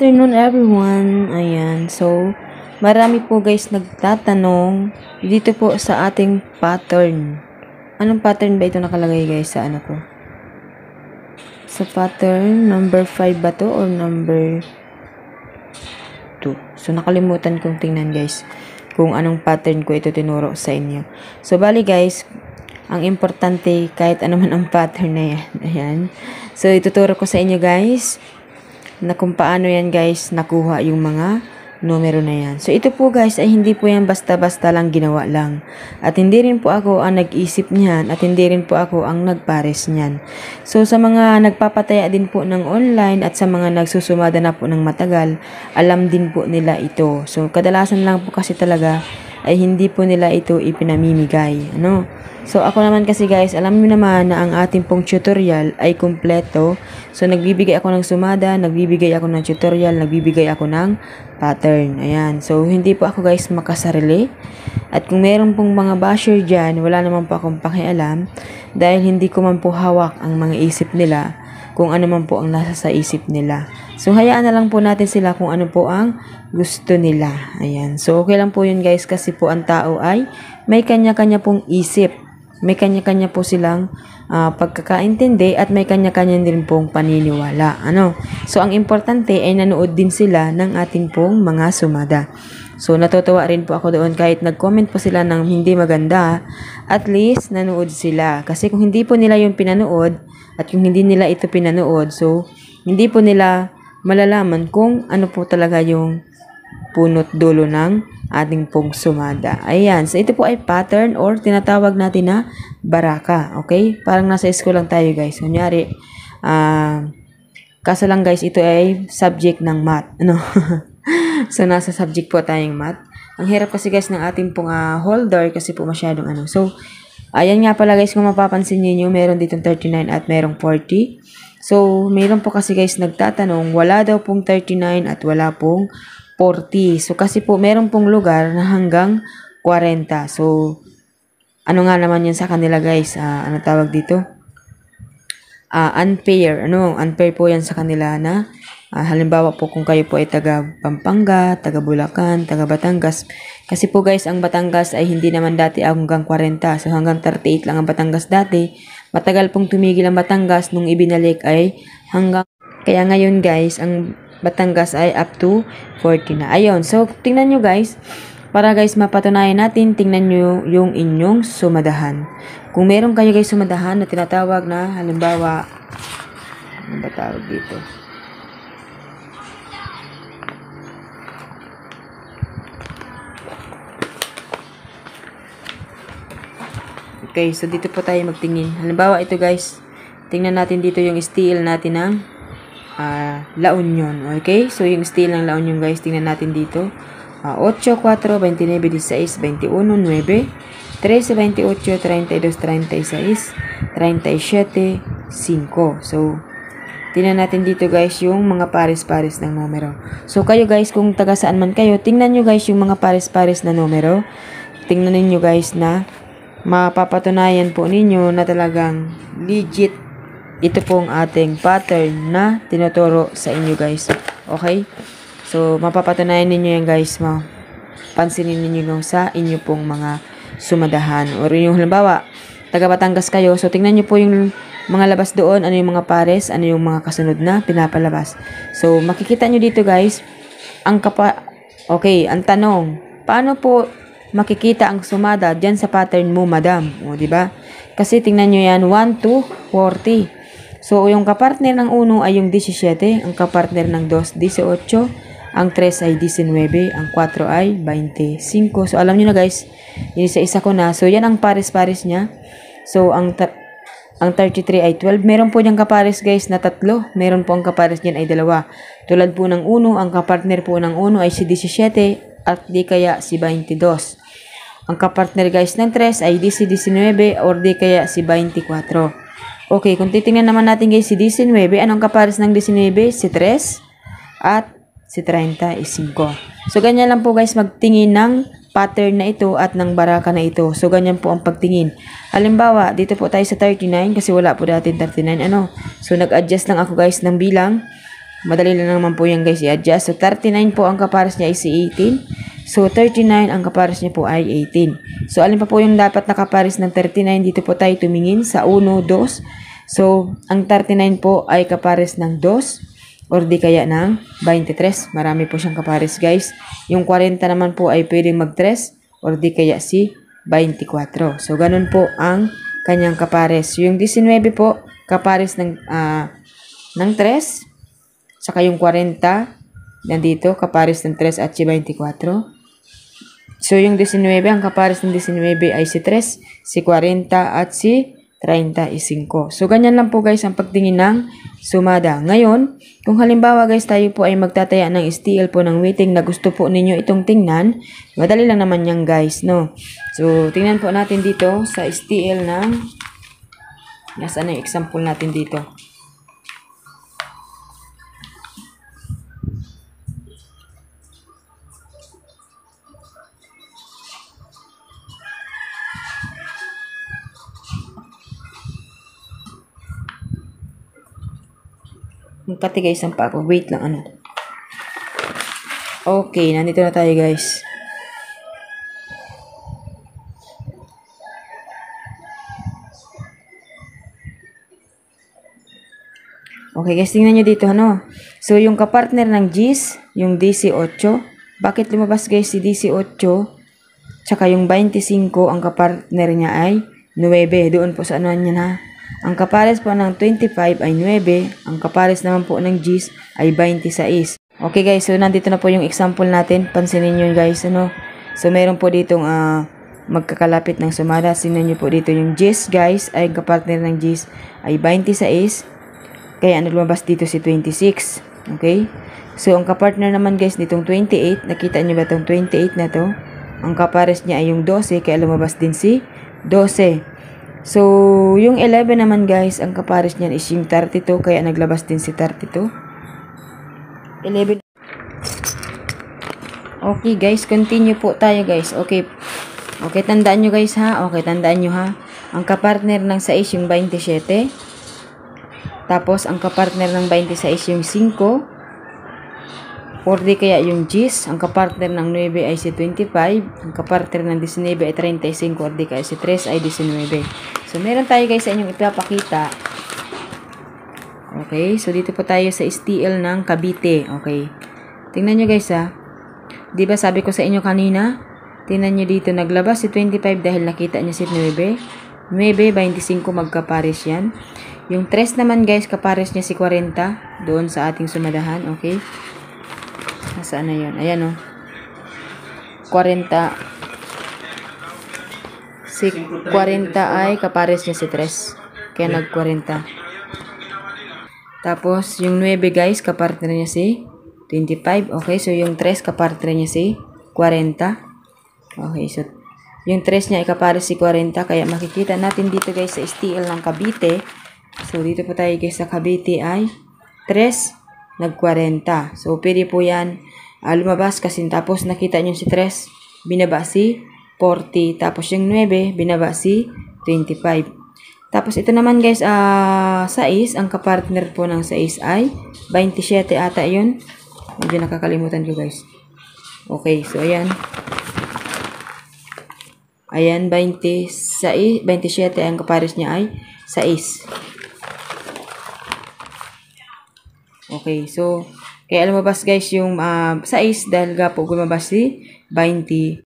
Afternoon everyone. Ayan. So, marami po guys nagtatanong dito po sa ating pattern. Anong pattern ba ito nakalagay guys sa ano ko? Sa pattern, number 5 ba to or number 2? So, nakalimutan kong tingnan guys kung anong pattern ko ito tinuro sa inyo. So, bali guys, ang importante kahit ano man ang pattern na yan. Ayan. So, ituturo ko sa inyo guys na kung paano yan guys nakuha yung mga numero na yan. So ito po guys ay hindi po yan basta-basta lang ginawa lang. At hindi rin po ako ang nag-isip niyan at hindi rin po ako ang nagpares niyan. So sa mga nagpapataya din po ng online at sa mga nagsusumada na po ng matagal, alam din po nila ito. So kadalasan lang po kasi talaga ay hindi po nila ito ipinamimigay. Ano? So, ako naman kasi guys, alam niyo naman na ang ating pong tutorial ay kumpleto. So, nagbibigay ako ng sumada, nagbibigay ako ng tutorial, nagbibigay ako ng pattern. Ayan. So, hindi po ako guys makasarili. At kung meron pong mga basher dyan, wala naman po akong pakialam. Dahil hindi ko man po hawak ang mga isip nila kung ano man po ang nasa sa isip nila. So, hayaan na lang po natin sila kung ano po ang gusto nila. Ayan. So, okay lang po yun guys kasi po ang tao ay may kanya-kanya pong isip. May kanya-kanya po silang pagkakaintindi at may kanya-kanya din pong paniniwala. Ano? So, ang importante ay nanood din sila ng ating pong mga sumada. So, natutuwa rin po ako doon kahit nag-comment po sila ng hindi maganda, at least nanood sila. Kasi kung hindi po nila yung pinanood at kung hindi nila ito pinanood, so, hindi po nila malalaman kung ano po talaga yung punot dulo ng ating pong sumada. Ayan. So, ito po ay pattern or tinatawag natin na baraka. Okay? Parang nasa school lang tayo guys. Kunyari, kaso lang guys, ito ay subject ng math. Ano? So, nasa subject po tayong math. Ang hirap kasi guys ng ating pong holder kasi po masyadong ano. So, ayan nga pala guys, kung mapapansin niyo meron ditong 39 at merong 40. So, meron po kasi guys nagtatanong, wala daw pong 39 at wala pong 40. So, kasi po, meron pong lugar na hanggang 40. So, ano nga naman yun sa kanila, guys? Ano tawag dito? Unfair. Ano? Unfair po yan sa kanila na, halimbawa po kung kayo po ay taga Pampanga, taga Bulacan, taga Batangas. Kasi po, guys, ang Batangas ay hindi naman dati hanggang 40. So, hanggang 38 lang ang Batangas dati. Matagal pong tumigil ang Batangas nung ibinalik ay hanggang... Kaya ngayon, guys, ang Batangas ay up to 40 na. Ayun. So, tingnan nyo guys. Para guys, mapatunayan natin, tingnan nyo yung inyong sumadahan. Kung meron kayo guys sumadahan na tinatawag na, halimbawa, ano ba tawag dito? Okay, so dito po tayo magtingin. Halimbawa, ito guys, tingnan natin dito yung steel natin ng La Union. Okay? So, yung steel ng La Union guys, tingnan natin dito. 8, 4, 29, 16, 21, 9, 13, 28, 32, 36, 37, 5. So, tingnan natin dito guys yung mga pares-pares ng numero. So, kayo guys, kung taga saan man kayo, tingnan nyo guys yung mga pares-pares na numero. Tingnan ninyo guys na mapapatunayan po ninyo na talagang legit ito pong ating pattern na tinuturo sa inyo guys. Okay? So, mapapatunayan ninyo yan guys. Pansinin ninyo nung sa inyo pong mga sumadahan. O yung halimbawa, taga Batangas kayo. So, tingnan nyo po yung mga labas doon. Ano yung mga pares, ano yung mga kasunod na pinapalabas. So, makikita nyo dito guys. Okay, ang tanong. Paano po makikita ang sumada dyan sa pattern mo, madam? O, diba? Kasi tingnan nyo yan, 1 to 40. So, yung kapartner ng 1 ay yung 17, ang kapartner ng 2, 18, ang 3 ay 19, ang 4 ay 25. So, alam nyo na guys, yung isa-isa ko na. So, yan ang pares-pares niya. So, ang 33 ay 12. Meron po niyang kapares guys na 3. Meron po ang kapares niyan ay 2. Tulad po ng 1, ang kapartner po ng 1 ay si 17 at di kaya si 22. Ang kapartner guys ng 3 ay di si 19 or di kaya si 24. Okay, kung titingnan naman natin guys si 19, anong kapares ng 19? Si 3 at si 35. So, ganyan lang po guys magtingin ng pattern na ito at ng baraka na ito. So, ganyan po ang pagtingin. Halimbawa, dito po tayo sa 39 kasi wala po dati 39. Ano? So, nag-adjust lang ako guys ng bilang. madali lang naman po yan guys i-adjust. So 39 po ang kapares niya ay si 18. So 39 ang kapares niya po ay 18. So alin pa po yung dapat na kapares ng 39? Dito po tayo tumingin sa 1, 2. So ang 39 po ay kapares ng 2 or di kaya ng 23. Marami po siyang kapares guys. Yung 40 naman po ay pwedeng mag 3 or di kaya si 24. So ganun po ang kanyang kapares. Yung 19 po kapares ng 3. Saka yung 40 nandito kapares ng 3 at si 24. So yung 19 ang kapares ng 19 ay si 3, si 40 at si 35. So ganyan lang po guys ang pagtingin ng sumada. Ngayon, kung halimbawa guys tayo po ay magtataya ng STL po ng weighting na gusto po ninyo itong tingnan, madali lang naman yan guys, no? So tingnan po natin dito sa STL ng, nasaan na yung example natin dito? Magkati guys ang pa ako. Wait lang ano. Okay, nandito na tayo guys. Okay guys, tingnan nyo dito ano. So yung kapartner ng GIS, yung DC8. Bakit lumabas guys si DC8? Tsaka yung 25, ang kapartner niya ay 9. Doon po sa ano niya na. Ang kapares po ng 25 ay 9. Ang kapares naman po ng GIS ay 26. Okay guys, so nandito na po yung example natin. Pansinin nyo guys, ano. So meron po ditong magkakalapit ng sumada. Sinan nyo po dito yung GIS guys, ay kapartner ng GIS ay 26. Kaya ano lumabas dito si 26. Okay? So ang kapartner naman guys nitong 28. Nakita nyo ba itong 28 na to? Ang kapares niya ay yung 12. Kaya lumabas din si 12. So, yung 11 naman guys, ang kapares niyan is yung 32, kaya naglabas din si 32. 11. Okay guys, continue po tayo guys. Okay. Okay, tandaan nyo guys ha. Okay, tandaan nyo ha. Ang kapartner ng 6 yung 27. Tapos, ang kapartner ng 26 yung 5. Or di kaya yung GIS, ang kapartner ng 9 ay si 25, ang kapartner ng 19 ay 35, or di kaya si 3 ay 19. So, meron tayo guys sa inyong ipapakita. Okay, so dito po tayo sa STL ng Cavite. Okay, tingnan nyo guys ha. Diba sabi ko sa inyo kanina, tingnan nyo dito, naglabas si 25 dahil nakita nyo si 9. 9, 25 magkapares yan. Yung 3 naman guys, kapares niya si 40 doon sa ating sumadahan. Okay. Nasaan na yun? Ayan o. 40. Si 40 ay kapares niya si 3. Kaya nag 40. Tapos, yung 9 guys, kapartner niya si 25. Okay, so yung 3 kapartner niya si 40. Okay, so yung 3 niya ay kapares si 40. Kaya makikita natin dito guys sa STL ng Cavite. So, dito po tayo guys sa Cavite ay 3 nag 40. So, pwede po yan lumabas kasi tapos nakita nyo si 3, binaba si 40. Tapos yung 9, binaba si 25. Tapos ito naman guys, 6, ang kapartner po ng 6 ay 27 ata yun. Medyo nakakalimutan ko guys. Okay, so ayan. Ayan, 27 ang kapares niya ay 6. Okay, so kaya lumabas guys yung 6 dahil nga po gumabas si 20.